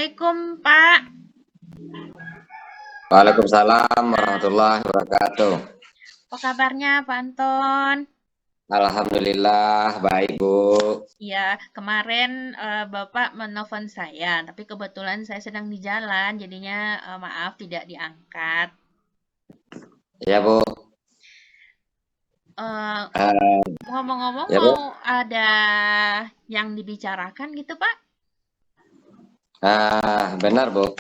Assalamualaikum, Pak. Waalaikumsalam warahmatullahi wabarakatuh. Apa kabarnya, Pak Anton? Alhamdulillah baik Bu. Ya, kemarin Bapak menelpon saya, tapi kebetulan saya sedang di jalan, jadinya maaf tidak diangkat. Ya Bu. Eh, Eh, Ngomong-ngomong, ya mau Bu. ada yang dibicarakan gitu, Pak? Benar Bu.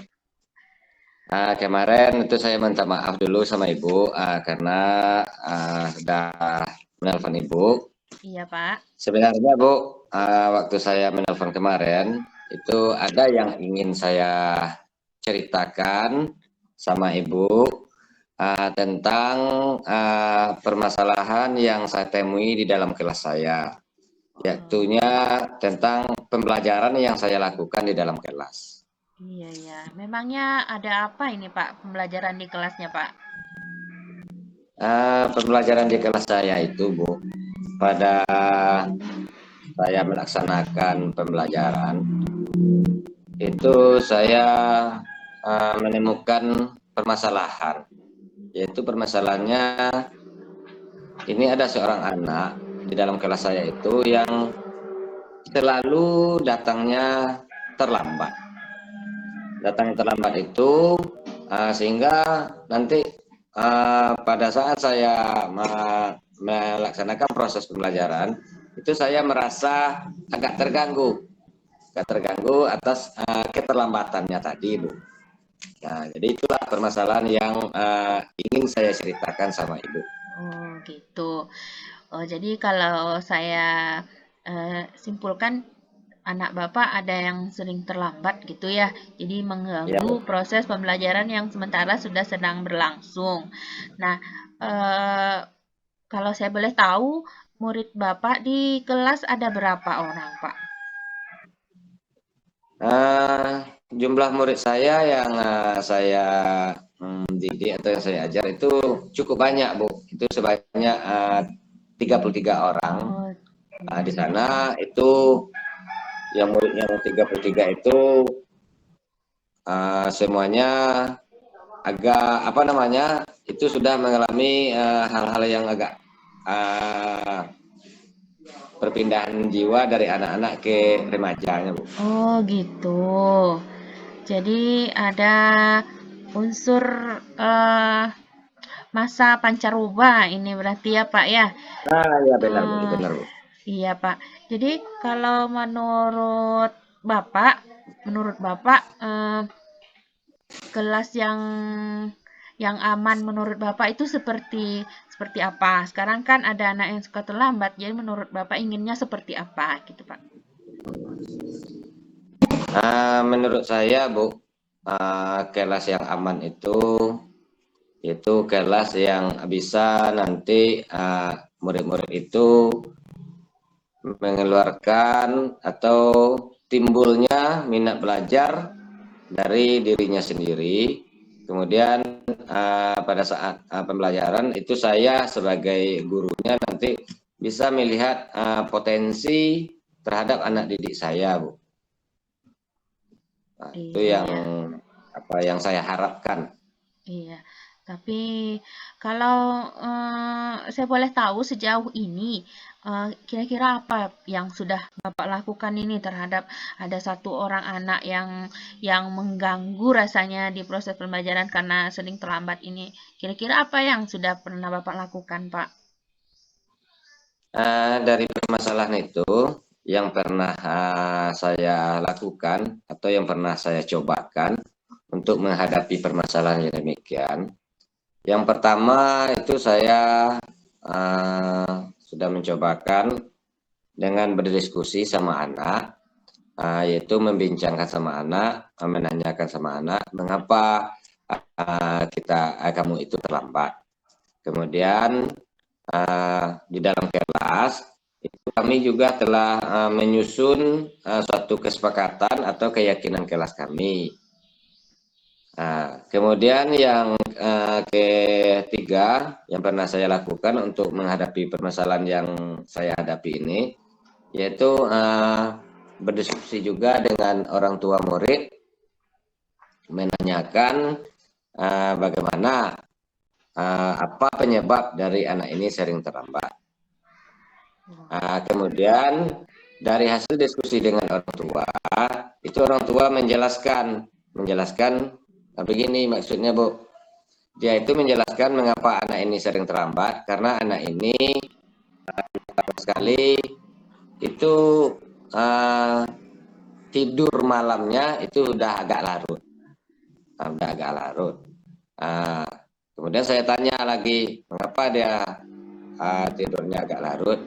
Kemarin itu saya minta maaf dulu sama Ibu karena sudah menelpon Ibu. Iya, Pak. Sebenarnya Bu, waktu saya menelpon kemarin itu ada yang ingin saya ceritakan sama Ibu tentang permasalahan yang saya temui di dalam kelas saya, Oh, yaitunya tentang pembelajaran yang saya lakukan di dalam kelas. iya, ya. Memangnya ada apa ini, Pak, pembelajaran di kelasnya, Pak? Pembelajaran di kelas saya itu, Bu, pada saya melaksanakan pembelajaran, itu saya menemukan permasalahan, yaitu permasalahannya ini ada seorang anak di dalam kelas saya itu yang selalu datangnya terlambat. Datang terlambat itu sehingga nanti pada saat saya melaksanakan proses pembelajaran itu saya merasa agak terganggu atas keterlambatannya tadi, Bu. Nah, jadi itulah permasalahan yang ingin saya ceritakan sama Ibu. Oh, gitu. Oh, jadi kalau saya simpulkan anak Bapak ada yang sering terlambat gitu ya. Jadi Ya, mengganggu Bu. proses pembelajaran yang sementara sudah sedang berlangsung. Nah, eh, kalau saya boleh tahu, murid Bapak di kelas ada berapa orang, Pak? Eh, Jumlah murid saya yang saya didik atau yang saya ajar itu cukup banyak, Bu. Itu sebanyak 33 orang. Oh, Di sana itu yang murid yang 33 itu semuanya agak apa namanya itu sudah mengalami hal-hal yang agak uh, perpindahan jiwa dari anak-anak ke remajanya, Bu. oh gitu. Jadi ada unsur eh, masa pancaroba ini berarti ya, Pak ya. Ya benar, Bu, Eh, benar, Bu. iya, Pak. Jadi kalau Bapak, menurut Bapak kelas yang aman menurut Bapak itu seperti seperti apa? Sekarang kan ada anak yang suka terlambat, jadi menurut Bapak inginnya seperti apa gitu, Pak? Menurut saya, Bu, kelas yang aman itu kelas yang bisa nanti murid-murid itu mengeluarkan atau timbulnya minat belajar dari dirinya sendiri. Kemudian pada saat pembelajaran itu saya sebagai gurunya nanti bisa melihat potensi terhadap anak didik saya, Bu. Nah, itu Iya, yang ya. apa yang saya harapkan. Iya, tapi kalau saya boleh tahu sejauh ini, kira-kira apa yang sudah Bapak lakukan ini terhadap ada satu orang anak yang mengganggu rasanya di proses pembelajaran karena sering terlambat ini. Kira-kira apa yang sudah pernah Bapak lakukan, Pak? Dari permasalahan itu yang pernah saya lakukan atau yang pernah saya cobakan untuk menghadapi permasalahan yang demikian. Yang pertama itu saya sudah mencobakan dengan berdiskusi sama anak, yaitu membincangkan sama anak, menanyakan sama anak mengapa kamu itu terlambat. Kemudian di dalam kelas itu kami juga telah menyusun suatu kesepakatan atau keyakinan kelas kami. Kemudian yang ketiga yang pernah saya lakukan untuk menghadapi permasalahan yang saya hadapi ini, yaitu berdiskusi juga dengan orang tua murid menanyakan bagaimana apa penyebab dari anak ini sering terlambat. Kemudian dari hasil diskusi dengan orang tua, itu orang tua menjelaskan begini maksudnya Bu. Dia itu menjelaskan mengapa anak ini sering terlambat, karena anak ini sekali itu tidur malamnya itu udah agak larut. Kemudian saya tanya lagi, mengapa dia tidurnya agak larut?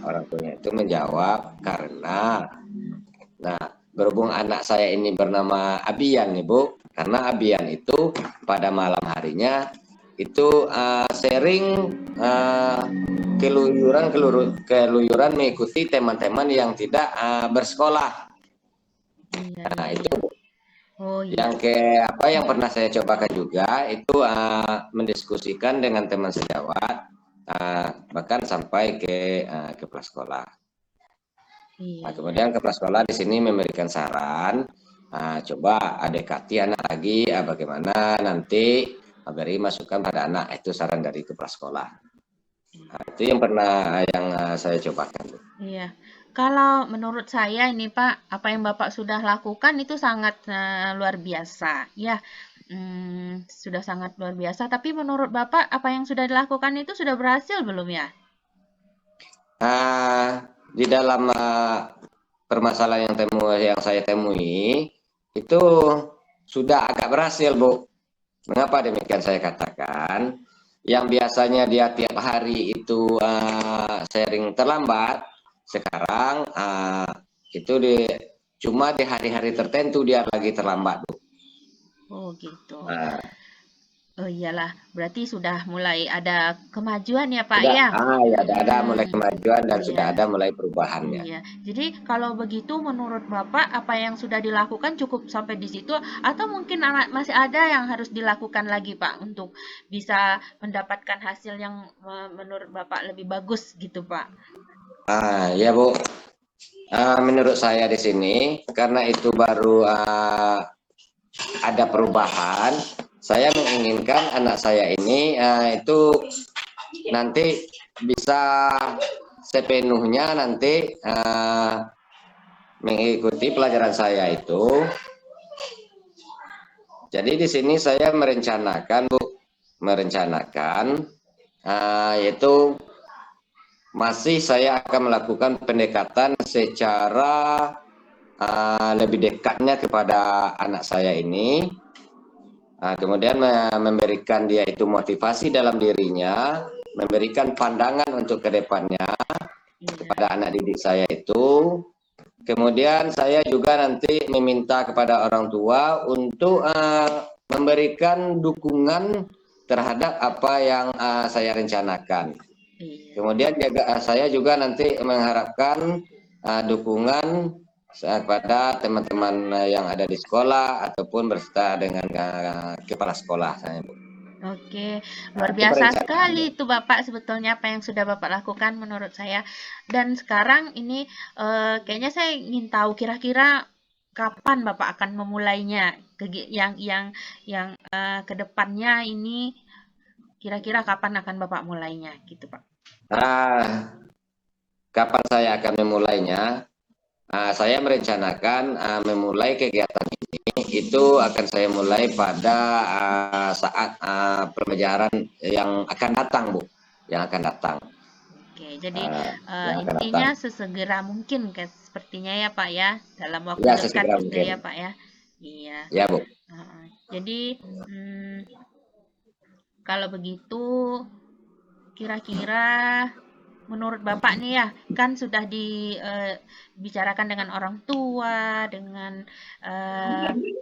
Orang tuanya itu menjawab, karena berhubung anak saya ini bernama Abian nih Bu, karena Abian itu pada malam harinya itu sering keluyuran mengikuti teman-teman yang tidak bersekolah. Nah, itu yang pernah saya cobakan juga itu mendiskusikan dengan teman sejawat, bahkan sampai ke kepala sekolah. Kemudian kepala sekolah di sini memberikan saran, coba dekati anak lagi, bagaimana nanti beri masukan pada anak, itu saran dari kepala sekolah. Itu yang pernah saya cobakan. Iya, kalau menurut saya ini Pak, apa yang Bapak sudah lakukan itu sangat luar biasa, ya. Sudah sangat luar biasa. Tapi menurut Bapak, apa yang sudah dilakukan itu sudah berhasil belum ya? Di dalam permasalahan yang saya temui itu sudah agak berhasil Bu. Mengapa demikian saya katakan? Yang biasanya dia tiap hari itu sering terlambat, sekarang itu cuma di hari-hari tertentu dia lagi terlambat Bu. Oh gitu. Oh iyalah, berarti sudah mulai ada kemajuan ya Pak ya? Ada mulai kemajuan dan Iya. sudah ada mulai perubahannya. Iya, jadi kalau begitu menurut Bapak apa yang sudah dilakukan cukup sampai di situ atau mungkin masih ada yang harus dilakukan lagi Pak untuk bisa mendapatkan hasil yang menurut Bapak lebih bagus gitu Pak? Ya Bu, menurut saya di sini karena itu baru ada perubahan, saya menginginkan anak saya ini itu nanti bisa sepenuhnya nanti mengikuti pelajaran saya itu. Jadi di sini saya merencanakan Bu, yaitu masih saya akan melakukan pendekatan secara lebih dekatnya kepada anak saya ini, kemudian memberikan dia itu motivasi dalam dirinya, memberikan pandangan untuk kedepannya kepada anak didik saya itu. Kemudian saya juga nanti meminta kepada orang tua untuk memberikan dukungan terhadap apa yang saya rencanakan. Kemudian saya juga nanti mengharapkan dukungan kepada teman-teman yang ada di sekolah ataupun berserta dengan kepala sekolah saya. Oke, luar biasa sekali itu Bapak sebetulnya apa yang sudah Bapak lakukan menurut saya. Dan sekarang ini kayaknya saya ingin tahu kira-kira kapan Bapak akan memulainya yang kedepannya ini kira-kira kapan akan Bapak mulainya gitu Pak? Kapan saya akan memulainya? Saya merencanakan memulai kegiatan ini itu akan saya mulai pada saat pembelajaran yang akan datang Bu, yang akan datang. Oke, jadi intinya sesegera mungkin sepertinya ya Pak ya, dalam waktu dekat gitu mungkin. Ya Pak ya. Iya. Ya Bu. Jadi kalau begitu kira-kira menurut Bapak nih ya, kan sudah dibicarakan dengan orang tua, dengan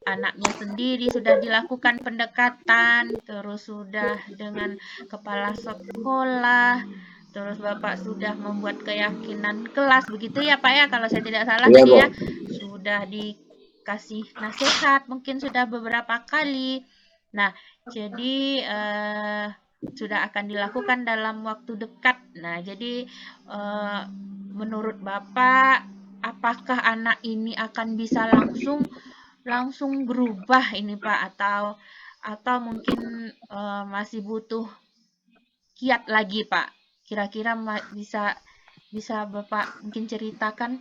anaknya sendiri, sudah dilakukan pendekatan, terus sudah dengan kepala sekolah, terus Bapak sudah membuat keyakinan kelas, begitu ya Pak ya, kalau saya tidak salah tadi ya, sudah dikasih nasihat, mungkin sudah beberapa kali. Nah, jadi sudah akan dilakukan dalam waktu dekat. Nah, jadi menurut Bapak, apakah anak ini akan bisa langsung langsung berubah ini Pak, atau mungkin masih butuh kiat lagi Pak? Kira-kira bisa bisa Bapak mungkin ceritakan?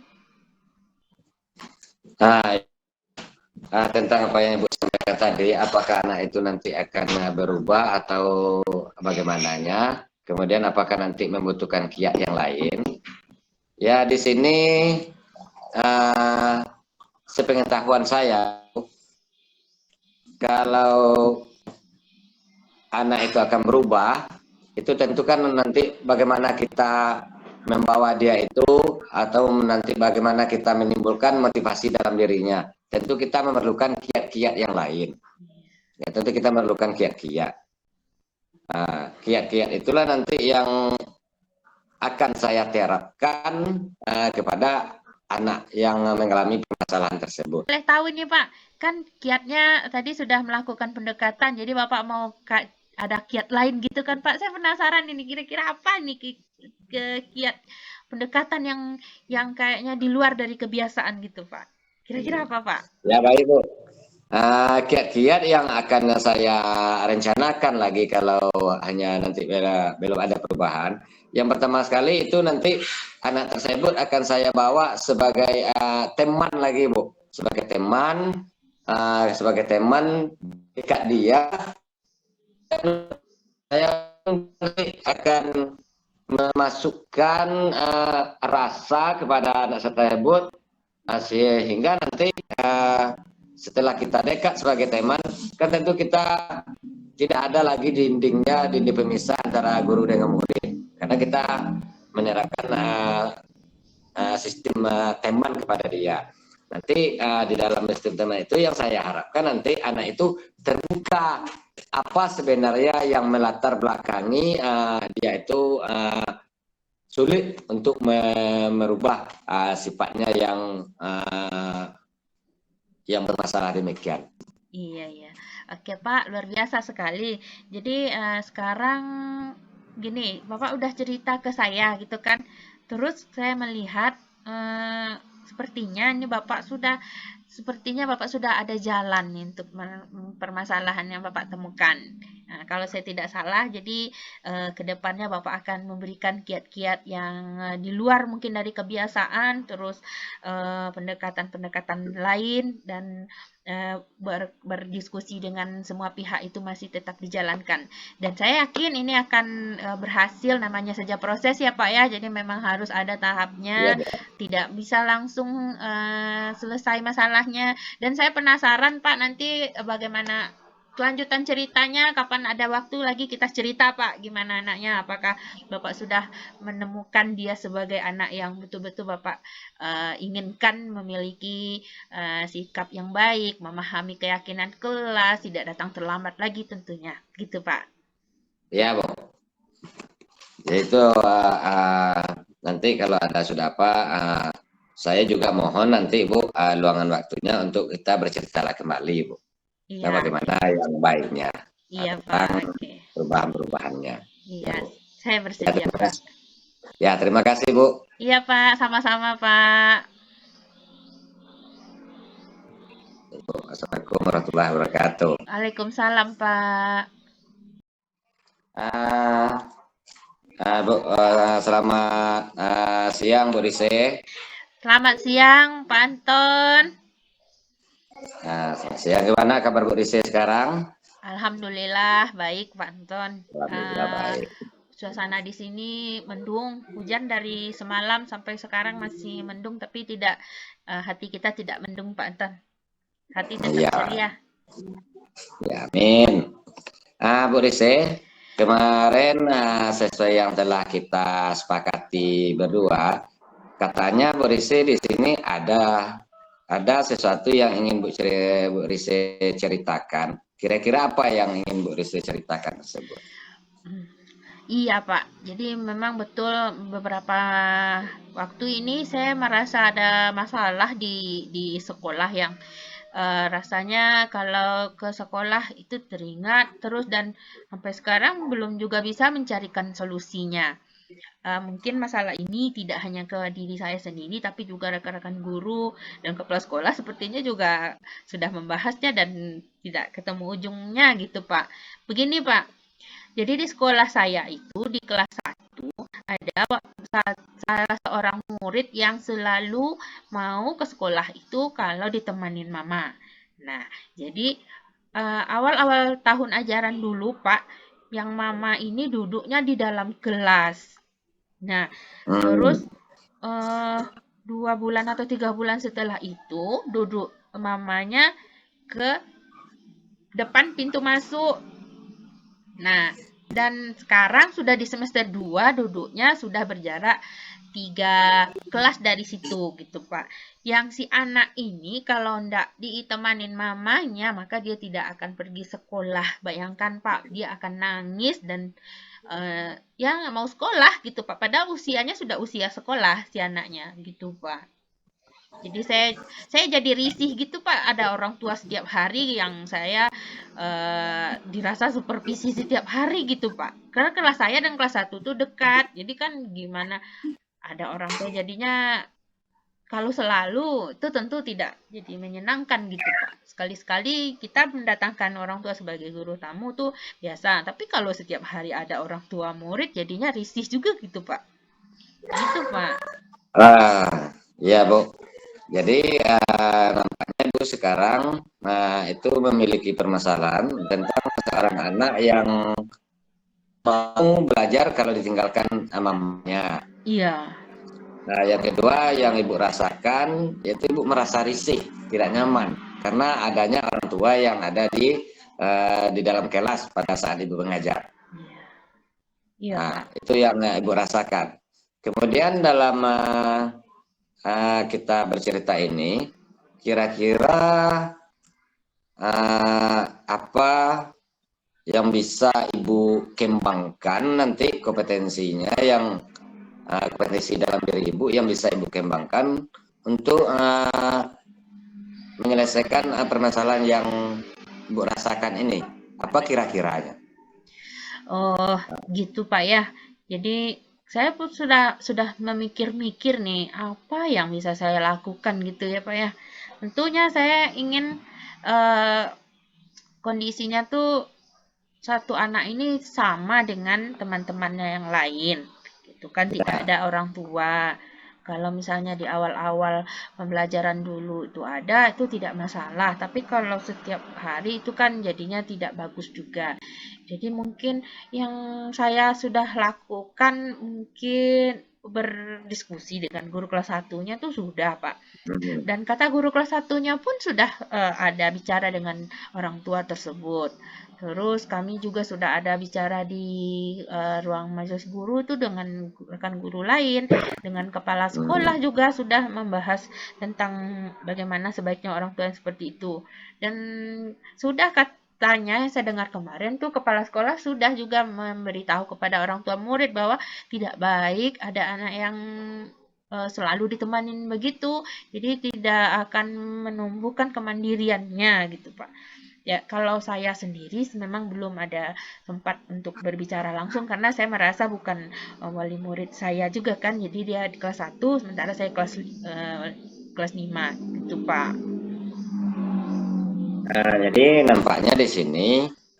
Nah, tentang apa yang Ibu sampaikan tadi, apakah anak itu nanti akan berubah atau bagaimananya? Kemudian apakah nanti membutuhkan kiat yang lain? Ya, di sini uh, sepengetahuan saya, kalau anak itu akan berubah, itu tentu kan nanti bagaimana kita membawa dia itu, atau nanti bagaimana kita menimbulkan motivasi dalam dirinya. Tentu kita memerlukan kiat-kiat yang lain. Ya, tentu kita memerlukan kiat-kiat. Kiat-kiat itulah nanti yang akan saya terapkan kepada anak yang mengalami permasalahan tersebut. Boleh tahu nih Pak, kan kiatnya tadi sudah melakukan pendekatan, jadi Bapak mau ada kiat lain gitu kan Pak? Saya penasaran ini kira-kira apa nih ke kiat pendekatan yang kayaknya di luar dari kebiasaan gitu Pak. Kira-kira apa Pak? Ya, baik Bu. Kiat-kiat yang akan saya rencanakan lagi kalau hanya nanti belum ada perubahan. Yang pertama sekali itu nanti anak tersebut akan saya bawa sebagai teman lagi Bu, sebagai teman dekat dia. Saya akan memasukkan rasa kepada anak tersebut, sehingga nanti setelah kita dekat sebagai teman, kan tentu kita tidak ada lagi dinding pemisah antara guru dengan murid, karena kita menerapkan sistem teman kepada dia. Nanti di dalam sistem teman itu yang saya harapkan nanti anak itu terbuka apa sebenarnya yang melatar belakangi dia itu sulit untuk merubah sifatnya yang bermasalah demikian. Iya, iya. Oke, Pak, luar biasa sekali. Jadi, sekarang gini, Bapak udah cerita ke saya gitu kan. Terus saya melihat sepertinya ini Bapak sudah ada jalan nih untuk permasalahan yang Bapak temukan. Nah, kalau saya tidak salah, jadi ke depannya Bapak akan memberikan kiat-kiat yang di luar mungkin dari kebiasaan, terus pendekatan-pendekatan lain dan berdiskusi dengan semua pihak itu masih tetap dijalankan. Dan saya yakin ini akan berhasil, namanya saja proses ya Pak ya. Jadi memang harus ada Ya, tahapnya, tidak bisa langsung selesai masalahnya. Dan saya penasaran Pak nanti bagaimana kelanjutan ceritanya, kapan ada waktu lagi kita cerita Pak, gimana anaknya, apakah Bapak sudah menemukan dia sebagai anak yang betul-betul Bapak inginkan memiliki sikap yang baik, memahami keyakinan kelas, tidak datang terlambat lagi tentunya. Gitu, Pak. ya Bu. Yaitu nanti kalau ada sudah apa, saya juga mohon nanti Bu luangan waktunya untuk kita bercerita kembali Bu. Nah, Iya, bagaimana yang baiknya iya, Pak. tentang Oke. perubahan-perubahannya. Ya Iya, Bu. saya Ya, bersedia, terima Pak. kasih. Ya, terima kasih Bu. Iya, Pak. Sama-sama, Pak. Assalamualaikum warahmatullahi wabarakatuh. Waalaikumsalam, Pak. Ah, Bu, selamat siang Bu Rise. Selamat siang, Pak Anton. Selamat siang. Gimana kabar Bu Rise sekarang? Alhamdulillah, baik, Pak Anton. Alhamdulillah baik. Suasana di sini mendung, hujan dari semalam sampai sekarang masih mendung, tapi tidak hati kita tidak mendung, Pak Anton. Hati tetap Iya, ceria. ya, amin. Bu Rise, kemarin sesuai yang telah kita sepakati berdua, katanya Bu Rise di sini ada sesuatu yang ingin Bu Rise ceritakan. Kira-kira apa yang ingin Bu Rise ceritakan tersebut? Iya, Pak. Jadi memang betul beberapa waktu ini saya merasa ada masalah di sekolah yang rasanya kalau ke sekolah itu teringat terus dan sampai sekarang belum juga bisa mencarikan solusinya. Mungkin masalah ini tidak hanya ke diri saya sendiri, tapi juga rekan-rekan guru dan kepala sekolah sepertinya juga sudah membahasnya dan tidak ketemu ujungnya gitu, Pak. Begini, Pak. Jadi di sekolah saya itu di kelas satu ada salah seorang murid yang selalu mau ke sekolah itu kalau ditemanin mama. Nah, jadi awal-awal tahun ajaran dulu, Pak, yang mama ini duduknya di dalam kelas. Nah, terus Hmm. eh 2 bulan atau 3 bulan setelah itu duduk mamanya ke depan pintu masuk. Nah, dan sekarang sudah di semester 2 duduknya sudah berjarak 3 kelas dari situ gitu Pak. Yang si anak ini kalau ndak ditemanin mamanya maka dia tidak akan pergi sekolah. Bayangkan Pak, dia akan nangis dan ya nggak mau sekolah gitu Pak. Padahal usianya sudah usia sekolah si anaknya gitu Pak. Jadi saya jadi risih gitu Pak. Ada orang tua setiap hari yang saya dirasa supervisi setiap hari gitu Pak. Karena kelas saya dan kelas satu tuh dekat. Jadi kan gimana ada orang tua jadinya kalau selalu itu tentu tidak jadi menyenangkan gitu Pak. Sekali-sekali kita mendatangkan orang tua sebagai guru tamu tuh biasa. Tapi kalau setiap hari ada orang tua murid jadinya risih juga gitu Pak. Gitu Pak. Ya, Bu. Jadi nampaknya Ibu sekarang itu memiliki permasalahan tentang seorang anak yang mau belajar kalau ditinggalkan mamanya. Iya. Nah, yang kedua yang Ibu rasakan yaitu Ibu merasa risih, tidak nyaman karena adanya orang tua yang ada di dalam kelas pada saat Ibu mengajar. Iya. Iya Nah, Pak. itu yang Ibu rasakan. Kemudian dalam kita bercerita ini, kira-kira apa yang bisa Ibu kembangkan nanti kompetensinya yang kompetensi dalam diri Ibu yang bisa Ibu kembangkan untuk menyelesaikan permasalahan yang Ibu rasakan ini. Apa kira-kiranya? Oh, gitu Pak ya. Jadi saya pun sudah memikir-mikir nih apa yang bisa saya lakukan gitu ya Pak ya. Tentunya saya ingin eh, kondisinya tuh satu anak ini sama dengan teman-temannya yang lain. Gitu kan tidak Ya. ada orang tua. Kalau misalnya di awal-awal pembelajaran dulu itu ada, itu tidak masalah. Tapi kalau setiap hari itu kan jadinya tidak bagus juga. Jadi mungkin yang saya sudah lakukan mungkin berdiskusi dengan guru kelas satunya tuh sudah, Pak. Hmm. Dan kata guru kelas satunya pun sudah ada bicara dengan orang tua tersebut. Terus kami juga sudah ada bicara di ruang majelis guru itu dengan rekan guru lain, dengan kepala Hmm. sekolah juga sudah membahas tentang bagaimana sebaiknya orang tua yang seperti itu. Dan sudah katanya yang saya dengar kemarin tuh kepala sekolah sudah juga memberitahu kepada orang tua murid bahwa tidak baik ada anak yang selalu ditemanin begitu, jadi tidak akan menumbuhkan kemandiriannya gitu Pak. Ya, kalau saya sendiri memang belum ada tempat untuk berbicara langsung karena saya merasa bukan wali murid saya juga kan. Jadi dia di kelas 1 sementara saya kelas 5 gitu, Pak. Jadi nampaknya di sini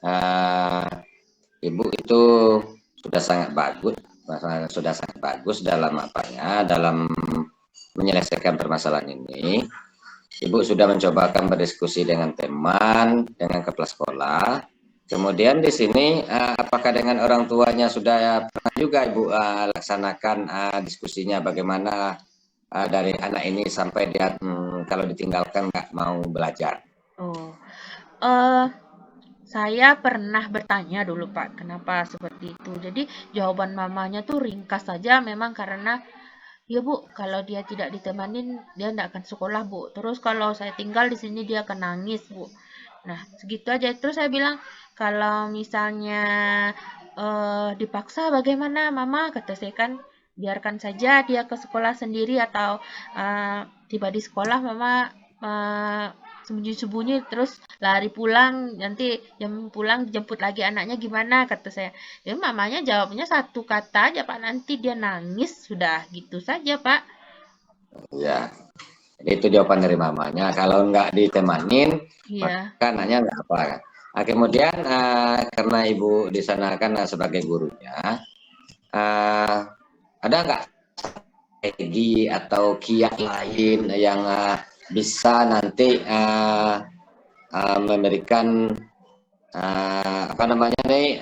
uh, Ibu itu sudah sangat bagus, sudah sangat bagus dalam apanya, dalam menyelesaikan permasalahan ini. Ibu sudah mencobakan berdiskusi dengan teman, dengan kepala sekolah. Kemudian di sini, apakah dengan orang tuanya sudah pernah juga Ibu laksanakan diskusinya bagaimana dari anak ini sampai dia kalau ditinggalkan nggak mau belajar? Oh, eh saya pernah bertanya dulu Pak, kenapa seperti itu. Jadi jawaban mamanya tuh ringkas saja memang karena ya Bu, kalau dia tidak ditemanin, dia tidak akan sekolah Bu. Terus kalau saya tinggal di sini dia akan nangis Bu. Nah, segitu aja. Terus saya bilang, kalau misalnya dipaksa bagaimana Mama? Kata saya kan, biarkan saja dia ke sekolah sendiri atau tiba di sekolah Mama sembunyi-sembunyi terus lari pulang, nanti jam pulang jemput lagi anaknya gimana kata saya. Ya mamanya jawabnya satu kata aja Pak, nanti dia nangis sudah gitu saja Pak. Ya, jadi itu jawaban dari mamanya. Kalau nggak ditemanin, Iya, maka anaknya nggak apa. Nah, kemudian karena ibu di sana kan sebagai gurunya, eh, ada nggak strategi atau kiat lain yang bisa nanti memberikan apa namanya nih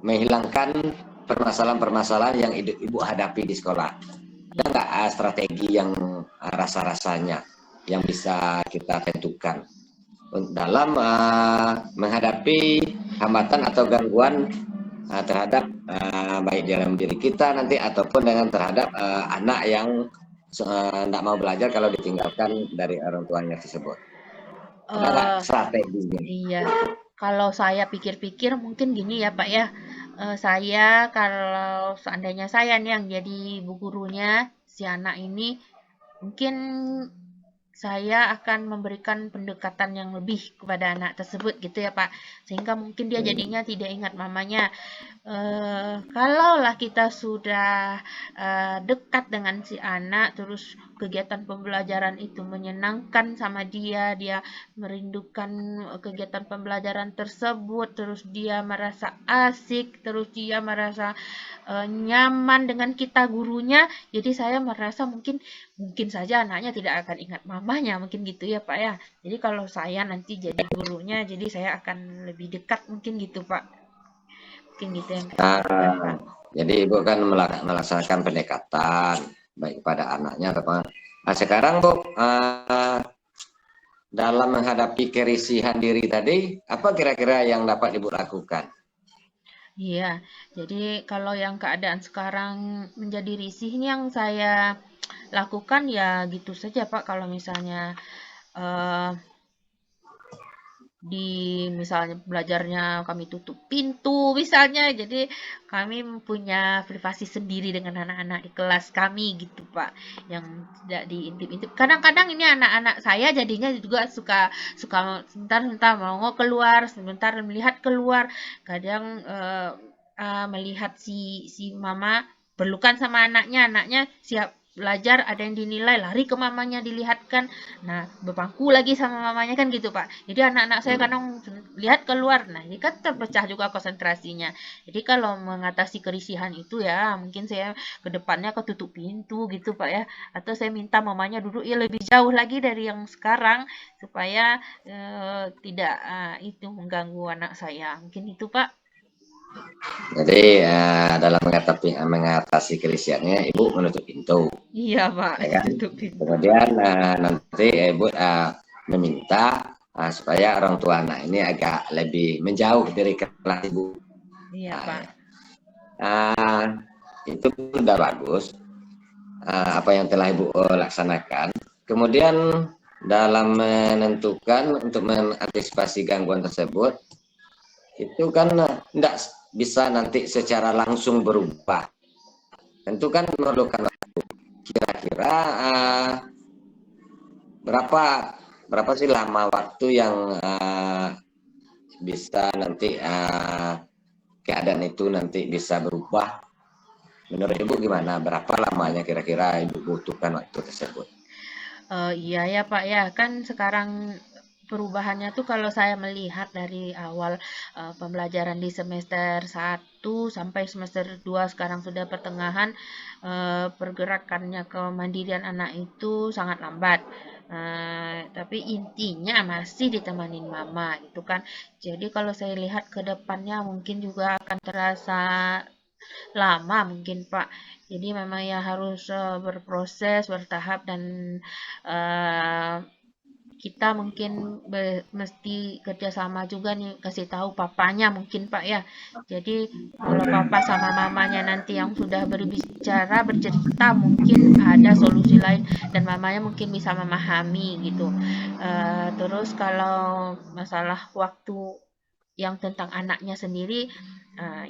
menghilangkan permasalahan-permasalahan yang ibu hadapi di sekolah. Ada nggak strategi yang rasa-rasanya yang bisa kita tentukan dalam menghadapi hambatan atau gangguan terhadap baik dalam diri kita nanti ataupun dengan terhadap anak yang tidak mau belajar kalau ditinggalkan dari orang tuanya tersebut. Ada nggak eh strateginya? iya. Kalau saya pikir-pikir mungkin gini ya Pak ya. Saya kalau seandainya saya nih yang jadi ibu gurunya si anak ini, mungkin saya akan memberikan pendekatan yang lebih kepada anak tersebut gitu ya Pak. Sehingga mungkin dia jadinya tidak ingat mamanya. Kalaulah kita sudah dekat dengan si anak, terus kegiatan pembelajaran itu menyenangkan sama dia, dia merindukan kegiatan pembelajaran tersebut, terus dia merasa asik, terus dia merasa nyaman dengan kita gurunya. Jadi saya merasa mungkin mungkin saja anaknya tidak akan ingat mamanya, mungkin gitu ya Pak ya. Jadi kalau saya nanti jadi gurunya, jadi saya akan lebih dekat mungkin gitu Pak. Mungkin gitu yang saya lakukan Nah, Pak. jadi ibu kan melaksanakan pendekatan baik pada anaknya atau nah, sekarang bu dalam menghadapi kerisihan diri tadi apa kira-kira yang dapat ibu lakukan? Iya, jadi kalau yang keadaan sekarang menjadi risih ini yang saya lakukan ya gitu saja Pak. Kalau misalnya eh, di misalnya belajarnya kami tutup pintu misalnya, jadi kami punya privasi sendiri dengan anak-anak di kelas kami gitu Pak, yang tidak diintip-intip. Kadang-kadang ini anak-anak saya jadinya juga suka suka sebentar-sebentar mau keluar, sebentar melihat keluar, kadang melihat si mama perlukan sama anaknya, anaknya siap belajar ada yang dinilai lari ke mamanya dilihatkan, nah berpangku lagi sama mamanya kan gitu Pak. Jadi anak-anak saya kadang lihat keluar, nah ini kan terpecah juga konsentrasinya. Jadi kalau mengatasi kerisihan itu ya mungkin saya ke depannya ketutup pintu gitu Pak ya, atau saya minta mamanya duduk ya lebih jauh lagi dari yang sekarang supaya tidak itu mengganggu anak saya, mungkin itu Pak. Jadi dalam mengatasi kerisiannya ibu menutup pintu, Iya Pak, ya kan? tutup pintu. Kemudian nanti ibu meminta supaya orang tua anak ini agak lebih menjauh dari kelas ibu. Iya Nah, Pak. ya. Ah, itu sudah bagus apa yang telah ibu laksanakan. Kemudian dalam menentukan untuk mengantisipasi gangguan tersebut itu kan tidak bisa nanti secara langsung berubah. Tentu kan memerlukan kira-kira berapa berapa sih lama waktu yang bisa nanti keadaan itu nanti bisa berubah. Menurut ibu gimana? Berapa lamanya kira-kira ibu butuhkan waktu tersebut? Iya ya Pak ya, kan sekarang perubahannya tuh kalau saya melihat dari awal pembelajaran di semester 1 sampai semester 2 sekarang sudah pertengahan, pergerakannya kemandirian anak itu sangat lambat. Tapi intinya masih ditemanin mama gitu kan. Jadi kalau saya lihat ke depannya mungkin juga akan terasa lama mungkin Pak. Jadi memang ya harus berproses, bertahap dan eh, kita mungkin mesti kerjasama juga nih kasih tahu papanya mungkin Pak ya. Jadi kalau papa sama mamanya nanti yang sudah berbicara, bercerita mungkin ada solusi lain dan mamanya mungkin bisa memahami gitu. Terus kalau masalah waktu yang tentang anaknya sendiri,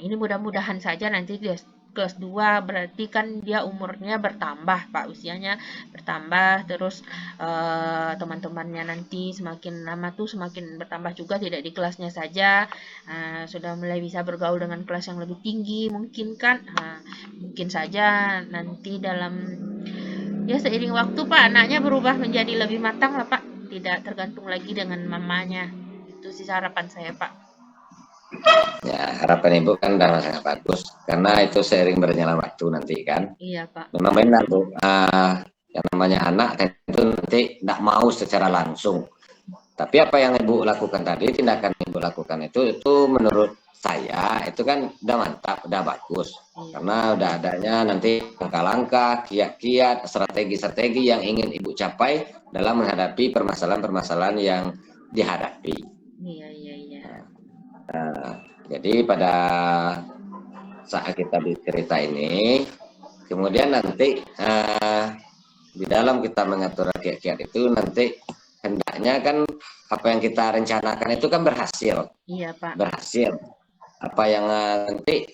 ini mudah-mudahan saja nanti dia kelas 2 berarti kan dia umurnya bertambah Pak, usianya bertambah, terus teman-temannya nanti semakin lama tuh semakin bertambah juga, tidak di kelasnya saja. Sudah mulai bisa bergaul dengan kelas yang lebih tinggi mungkin kan. Mungkin saja nanti dalam ya seiring waktu Pak anaknya berubah menjadi lebih matang lah Pak, tidak tergantung lagi dengan mamanya. Itu sih harapan saya Pak. Ya, harapan Ibu kan udah sangat bagus karena itu seiring berjalan waktu nanti kan. Iya Pak. Memang benar Bu, yang namanya anak itu nanti tidak mau secara langsung. Tapi apa yang Ibu lakukan tadi, tindakan Ibu lakukan itu menurut saya itu kan udah mantap, udah bagus. Karena udah adanya nanti langkah-langkah, kiat-kiat, strategi-strategi yang ingin Ibu capai dalam menghadapi permasalahan-permasalahan yang dihadapi. Iya, iya, iya. Jadi pada saat kita bercerita ini, kemudian nanti di dalam kita mengatur kiat-kiat itu nanti hendaknya kan apa yang kita rencanakan itu kan berhasil. Iya Pak. Berhasil. Apa yang nanti,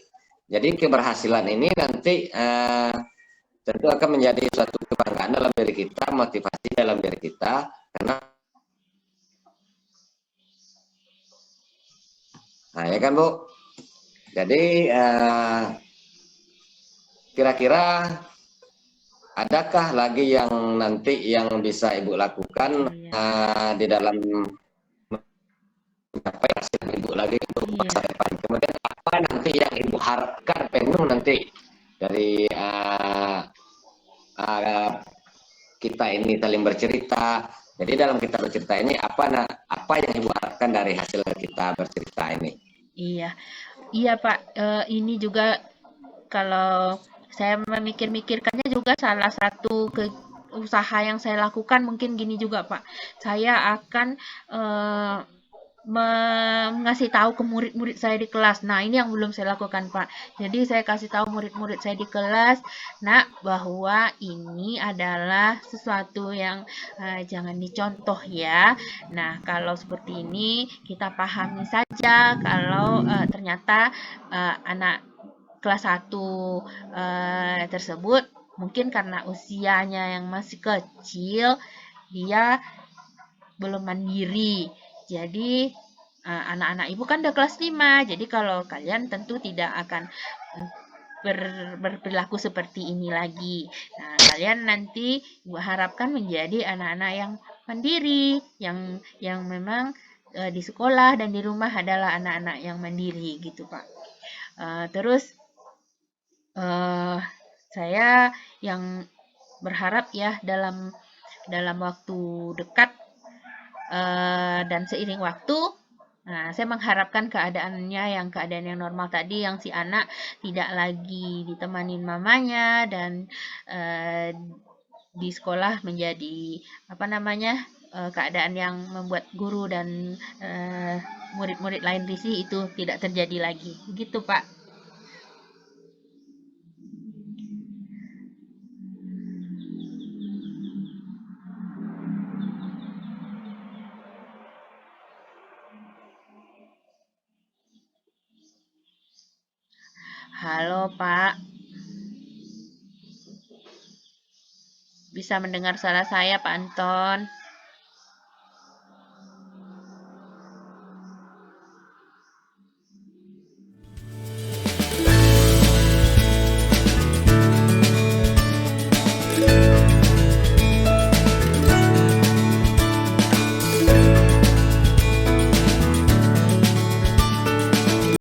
jadi keberhasilan ini nanti tentu akan menjadi suatu kebanggaan dalam diri kita, motivasi dalam diri kita, karena ya kan Bu. Jadi kira-kira adakah lagi yang nanti yang bisa Ibu lakukan di dalam mencapai hasil Ibu lagi untuk masa depan? Kemudian apa nanti yang Ibu harapkan penuh nanti dari kita ini saling bercerita. Jadi dalam kita bercerita ini apa yang Ibu harapkan dari hasil kita bercerita ini? Iya, iya Pak. Ini juga kalau saya memikir-mikirkannya juga salah satu usaha yang saya lakukan mungkin gini juga Pak. Saya akan ngasih tahu ke murid-murid saya di kelas. Nah, ini yang belum saya lakukan, Pak. Jadi saya kasih tahu murid-murid saya di kelas, nak, bahwa ini adalah sesuatu yang jangan dicontoh ya. Nah, kalau seperti ini kita pahami saja kalau ternyata anak kelas 1 tersebut mungkin karena usianya yang masih kecil, dia belum mandiri. Jadi anak-anak ibu kan udah kelas 5. Jadi kalau kalian tentu tidak akan berperilaku seperti ini lagi. Nah, kalian nanti ibu harapkan menjadi anak-anak yang mandiri, yang memang di sekolah dan di rumah adalah anak-anak yang mandiri gitu, Pak. Terus saya yang berharap ya dalam waktu dekat dan seiring waktu, saya mengharapkan keadaan yang normal tadi, yang si anak tidak lagi ditemanin mamanya dan di sekolah menjadi keadaan yang membuat guru dan murid-murid lain risih, itu tidak terjadi lagi. Begitu, Pak. Halo, Pak. Bisa mendengar suara saya, Pak Anton?